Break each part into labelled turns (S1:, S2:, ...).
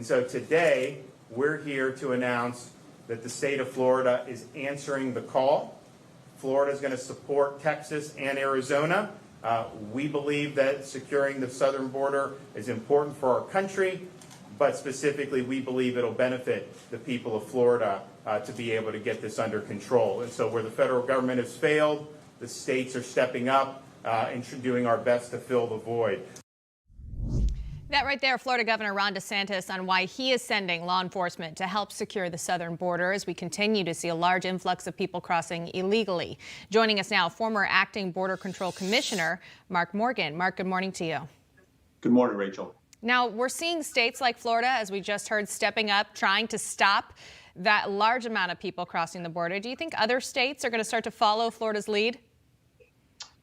S1: And so today, we're here to announce that the state of Florida is answering the call. Florida is going to support Texas and Arizona. We believe that securing the southern border is important for our country, but specifically we believe it'll benefit the people of Florida to be able to get this under control. And so where the federal government has failed, the states are stepping up and doing our best to fill the void.
S2: That right there, Florida Governor Ron DeSantis on why he is sending law enforcement to help secure the southern border as we continue to see a large influx of people crossing illegally. Joining us now, former acting Border Control Commissioner Mark Morgan. Mark, good morning to you.
S3: Good morning, Rachel.
S2: Now, we're seeing states like Florida, as we just heard, stepping up, trying to stop that large amount of people crossing the border. Do you think other states are going to start to follow Florida's lead?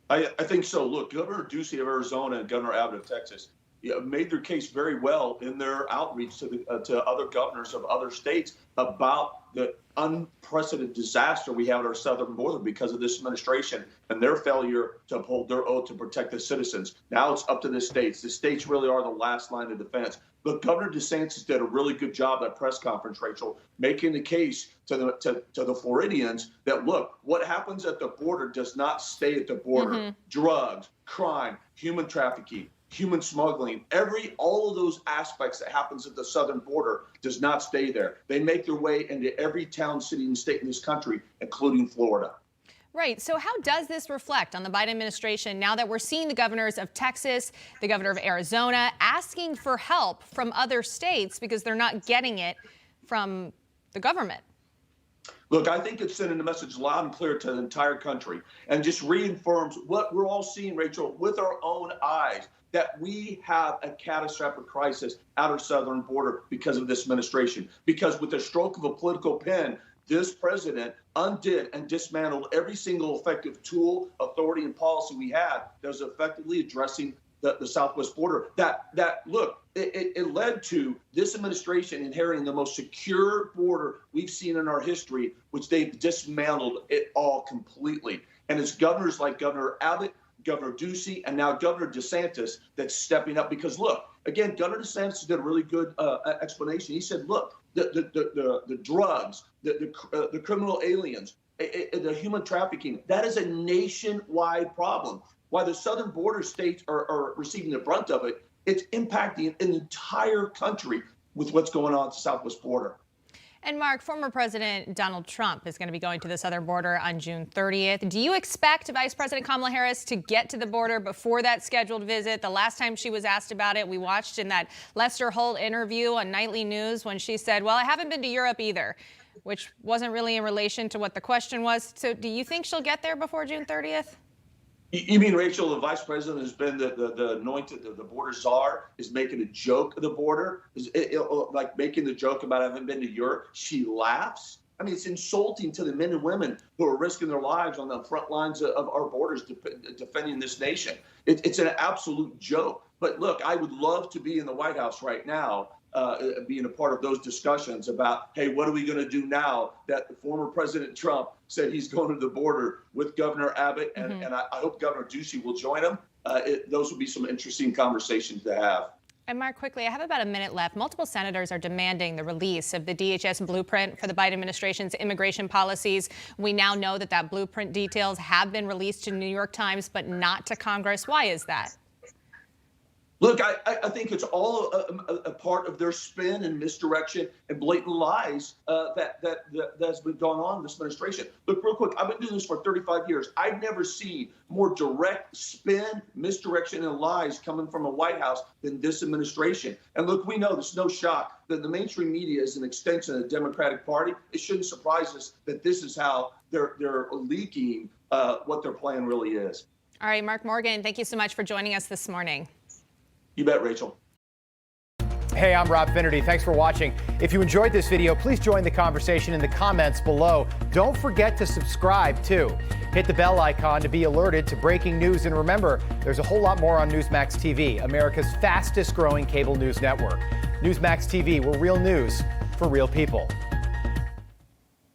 S3: I think so. Look, Governor Ducey of Arizona and Governor Abbott of Texas made their case very well in their outreach to other governors of other states about the unprecedented disaster we have at our southern border because of this administration and their failure to uphold their oath to protect the citizens. Now it's up to the states. The states really are the last line of defense. But Governor DeSantis did a really good job at press conference, Rachel, making the case to the Floridians that, look, what happens at the border does not stay at the border. Mm-hmm. Drugs, crime, human trafficking, human smuggling, all of those aspects that happens at the southern border does not stay there. They make their way into every town, city, and state in this country, including Florida.
S2: Right. So how does this reflect on the Biden administration now that we're seeing the governors of Texas, the governor of Arizona asking for help from other states because they're not getting it from the government?
S3: Look, I think it's sending a message loud and clear to the entire country and just reaffirms what we're all seeing, Rachel, with our own eyes, that we have a catastrophic crisis at our southern border because of this administration. Because with the stroke of a political pen, this president undid and dismantled every single effective tool, authority, and policy we had that was effectively addressing the southwest border. It led to this administration inheriting the most secure border we've seen in our history, which they've dismantled it all completely. And it's governors like Governor Abbott, Governor Ducey, and now Governor DeSantis that's stepping up. Because look, again, Governor DeSantis did a really good explanation. He said, look, the drugs, the criminal aliens, the human trafficking, that is a nationwide problem. While the southern border states are receiving the brunt of it, it's impacting an entire country with what's going on at the southwest border.
S2: And Mark, former President Donald Trump is going to be going to the southern border on June 30th. Do you expect Vice President Kamala Harris to get to the border before that scheduled visit? The last time she was asked about it, we watched in that Lester Holt interview on Nightly News when she said, well, I haven't been to Europe either, which wasn't really in relation to what the question was. So do you think she'll get there before June 30th?
S3: You mean, Rachel, the vice president has been the anointed, the border czar, is making a joke of the border, like making the joke about having been to Europe? She laughs. I mean, it's insulting to the men and women who are risking their lives on the front lines of our borders defending this nation. It's an absolute joke. But look, I would love to be in the White House right now, being a part of those discussions about, hey, what are we going to do now that the former President Trump said he's going to the border with Governor Abbott, and I hope Governor Ducey will join him. Those will be some interesting conversations to have.
S2: And Mark, quickly, I have about a minute left. Multiple senators are demanding the release of the DHS blueprint for the Biden administration's immigration policies. We now know that blueprint details have been released to New York Times, but not to Congress. Why is that?
S3: Look, I think it's all a part of their spin and misdirection and blatant lies that's been going on in this administration. Look, real quick, I've been doing this for 35 years. I've never seen more direct spin, misdirection, and lies coming from a White House than this administration. And look, we know there's no shock that the mainstream media is an extension of the Democratic Party. It shouldn't surprise us that this is how they're leaking what their plan really is.
S2: All right, Mark Morgan, thank you so much for joining us this morning.
S3: You bet, Rachel.
S4: Hey, I'm Rob Finnerty. Thanks for watching. If you enjoyed this video, please join the conversation in the comments below. Don't forget to subscribe, too. Hit the bell icon to be alerted to breaking news. And remember, there's a whole lot more on Newsmax TV, America's fastest growing cable news network. Newsmax TV, we're real news for real people.